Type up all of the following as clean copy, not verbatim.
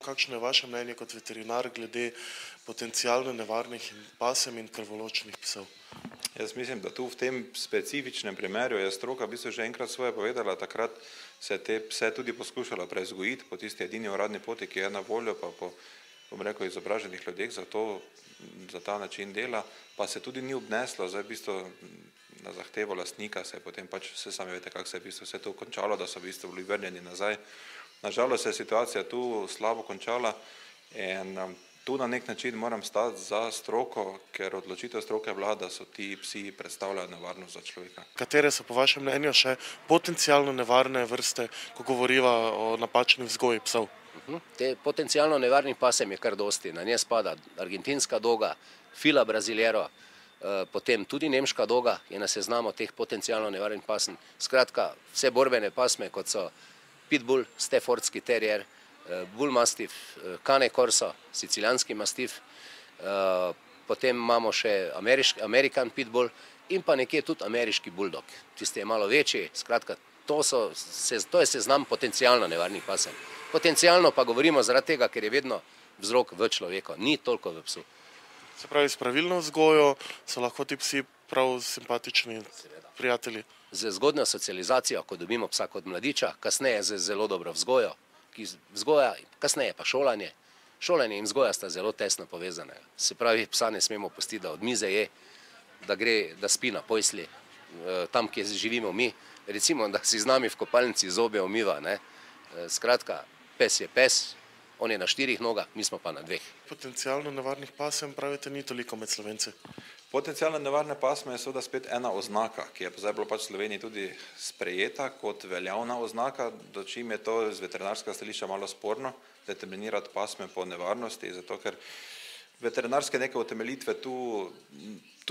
Kakšno je vaše mnenje kot veterinar glede potencialno nevarnih pasem in krvoločnih psov? Jaz mislim, da tu v tem specifičnem primeru je stroka v bistvu že enkrat svoje povedala, takrat se te pse tudi poskušala prevzgojiti po tisti edini uradni poti, ki je na voljo, pa po, bom rekel, izobraženih ljudeh za ta način dela, pa se tudi ni obneslo, zdaj v bistvu na zahtevo lastnika se je potem pač, vse sami veste, kako se je v bistvu vse to končalo, da so v bistvu bili vrnjeni nazaj. Nažalost se je situacija tu slabo končala in tu na nek način moram stati za stroko, ker odločitev stroke vlada, so ti psi predstavljajo nevarnost za človeka. Katere so po vašem mnenju še potencialno nevarne vrste, ko govoriva o napačni vzgoji psov? Te potencialno nevarnih pasem je kar dosti. Na nje spada argentinska doga, fila brasiljero, potem tudi nemška doga je na seznamu teh potencialno nevarnih pasem. Skratka, vse borbene pasme, kot so pitbull, staffordski terrier, bull mastiff, cane corso, sicilijanski mastiff, potem imamo še american pitbull in pa nekje tudi ameriški bulldog. Tisti je malo večji, skratka, to je seznam potencialno nevarnih pasem. Potencialno pa govorimo zaradi tega, ker je vedno vzrok v človeku, ni toliko v psu. Se pravi, s pravilno vzgojo so lahko ti psi prav simpatični prijatelji? Z zgodnjo socializacijo, ko dobimo psa kot mladiča, kasneje z zelo dobro vzgojo, vzgoja, kasneje pa šolanje. Šolanje in vzgoja sta zelo tesno povezane. Se pravi, psa ne smemo pustiti, da od mize je, da gre, da spi na postelji, tam, kjer živimo mi. Recimo, da si z nami v kopalnici zobe umiva. Skratka, pes je pes, on je na 4 nogah, mi smo pa na 2. Potencialno nevarnih pasem pravite ni toliko med Slovenci. Potencialno nevarne pasme je seveda spet ena oznaka, ki je zdaj bila pač v Sloveniji tudi sprejeta kot veljavna oznaka, do čim je to z veterinarskega stališča malo sporno, determinirati pasme po nevarnosti, zato ker veterinarske neke utemeljitve tu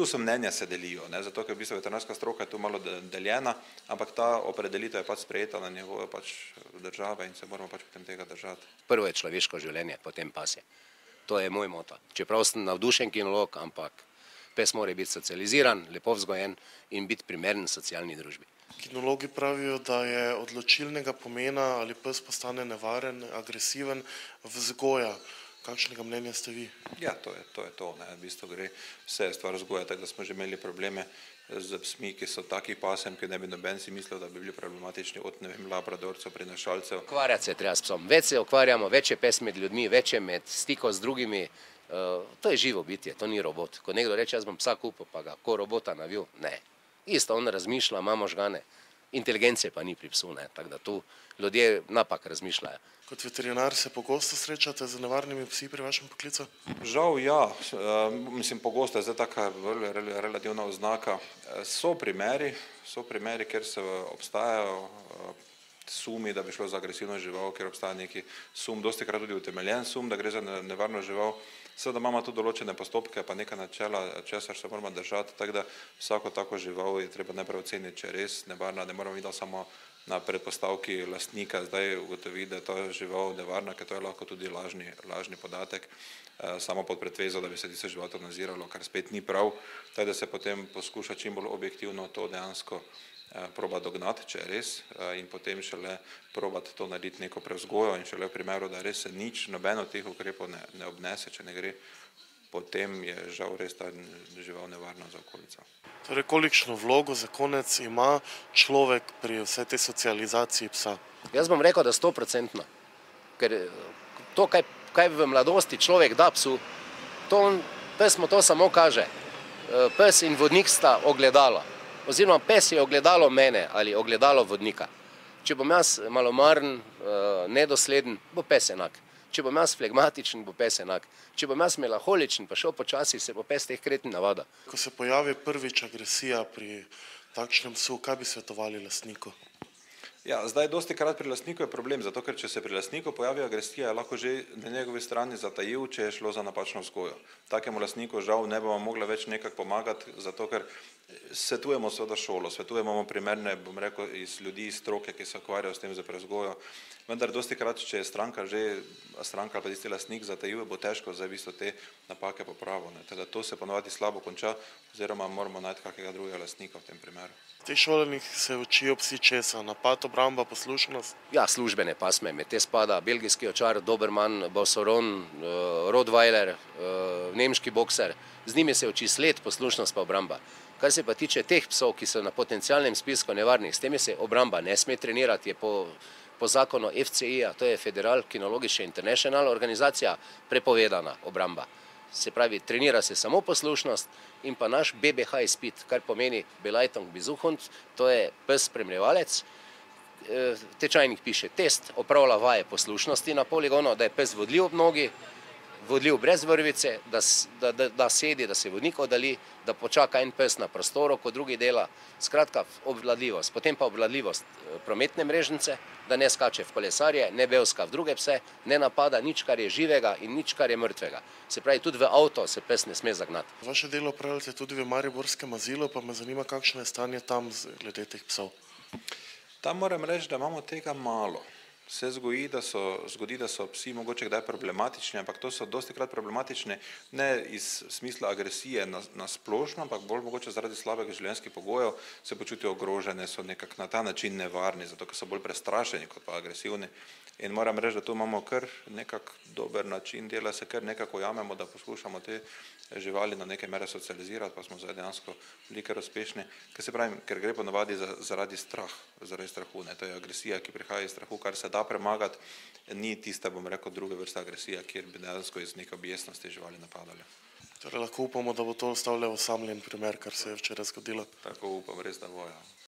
so mnenja se delijo, zato ker v bistvu veterinarska stroka je tu malo deljena, ampak ta opredelitev je pač sprejeta na njegove pač države in se moramo pač potem tega držati. Prvo je človeško življenje, potem pasje. To je moj moto. Čeprav sem navdušen kinolog, ampak pes mora biti socializiran, lepo vzgojen in biti primeren socialni družbi. Kinologi pravijo, da je odločilnega pomena, ali pes postane nevaren, agresiven, vzgoja. Kakšnega mnenja ste vi? Ja, to je to. V bistvu gre vse stvar vzgoja, tako da smo že imeli probleme z psmi, ki so takih pasem, ki ne bi noben si mislil, da bi bili problematični od, ne vem, labradorcev, prinašalcev. Ukvarjati se treba s psom. Več se ukvarjamo, več je pes med ljudmi, več je med stiko z drugimi. To je živo bitje, to ni robot. Ko nekdo reče, jaz bom psa kupil, pa ga ko robota navil, ne. Isto, on razmišlja, ima možgane. Inteligence pa ni pri psu, tako da tu ljudje napak razmišljajo. Kot veterinar se pogosto srečate z nevarnimi psi pri vašem poklicu? Žal ja, mislim pogosto je zdaj taka relativna oznaka. So primeri, kjer se obstajajo sumi, da bi šlo za agresivno žival, ker obstaja neki sum, dostikrat tudi utemeljen sum, da gre za nevarno žival. Seveda imamo tudi določene postopke, pa neka načela, česar se moramo držati, tako da vsako tako žival je treba najprej oceniti, če je res nevarna, ne moramo videti samo na predpostavki lastnika, zdaj ugotovi, da je ta žival nevarna, ker to je lahko tudi lažni podatek, samo pod pretvezo, da bi se tisto žival nadziralo, kar spet ni prav, tako da se potem poskuša čim bolj objektivno to dejansko proba dognati, če je res, in potem šele probati to narediti neko prevzgojo in šele v primeru, da res se nič, nobeno teh ukrepov ne obnese, če ne gre, potem je žal res ta žival nevarna za okolico. Torej, kolikšno vlogo za konec ima človek pri vsej tej socializaciji psa? Jaz bom rekel, da 100%. Ker to, kaj v mladosti človek da psu, pes mu to samo kaže. Pes in vodnik sta ogledalo. Oziroma pes je ogledalo mene ali ogledalo vodnika. Če bom jaz malomaren, nedosleden, bo pes enak. Če bom jaz flegmatičen, bo pes enak. Če bom jaz melaholičen, pa šel počasi, se bo pes teh kretnj navada. Ko se pojavi prvič agresija pri takšnem psu, kaj bi svetovali lastniku? Ja, zdaj dostikrat pri lastniku je problem, zato ker če se pri lastniku pojavi agresija, je lahko že na njegovi strani zatajil, če je šlo za napačno vzgojo. Takemu lastniku žal ne bomo mogli več nekako pomagati, zato ker svetujemo seveda šolo, svetujemo primerne, bom rekel, iz ljudi, iz stroke, ki se ukvarjajo s tem za prevzgojo, vendar dostikrat, če je stranka ali pa tisti lastnik zatajil, bo težko zdaj v bistvu te napake popravil. Teda to se ponovadi slabo konča, oziroma moramo najti kakega drugega lastnika v tem primeru. V teh šolanjih se učijo psi česa, napad obramba, poslušnost? Ja, službene pasme, med te spada belgijski ovčar, doberman, bosoron, rottweiler, nemški bokser. Z njimi se uči sled, poslušnost pa obramba. Kar se pa tiče teh psov, ki so na potencialnem spisku nevarnih, s temi se obramba ne sme trenirati, je po zakonu FCI-ja, to je Federal Kinologische International organizacija, prepovedana obramba. Se pravi, trenira se samo poslušnost in pa naš BBH izpit, kar pomeni Beleitung Besuchhund, to je pes spremljevalec. Tečajnik piše test, opravlja vaje poslušnosti na poligonu, da je pes vodljiv ob nogi, vodljiv brez vrvice, da sedi, da se vodnik oddali, da počaka en pes na prostoru, ko drugi dela. Skratka, obvladljivost. Potem pa obvladljivost prometne mrežnice, da ne skače v kolesarje, ne bevska v druge pse, ne napada nič, kar je živega in nič, kar je mrtvega. Se pravi, tudi v avto se pes ne sme zagnati. Vaše delo opravljate tudi v mariborskem azilu, pa me zanima, kakšno je stanje tam glede teh psov. Tam moram reči, da imamo tega malo. Se zgodi, da so psi mogoče kdaj problematični, ampak to so dostikrat problematični ne iz smisla agresije na splošno, ampak bolj mogoče zaradi slabega življenjskih pogojev, se počutijo ogrožene, so nekako na ta način nevarni, zato ker so bolj prestrašeni kot pa agresivni. In moram reči, da tu imamo kar nekak dober način dela, se kar nekako ujamemo, da poskušamo te živali na neke mere socializirati, pa smo zdaj dejansko bili kar uspešni. Ker gre ponavadi zaradi strahu. To je agresija, ki prihaja iz strahu, kar se da premagati, ni tista, bom rekel, druge vrste agresija, kjer bi dejansko iz neke objestnosti živali napadali. Torej lahko upamo, da bo to ostal le osamljen primer, kar se je včeraj zgodilo. Tako upam, res da bo, ja.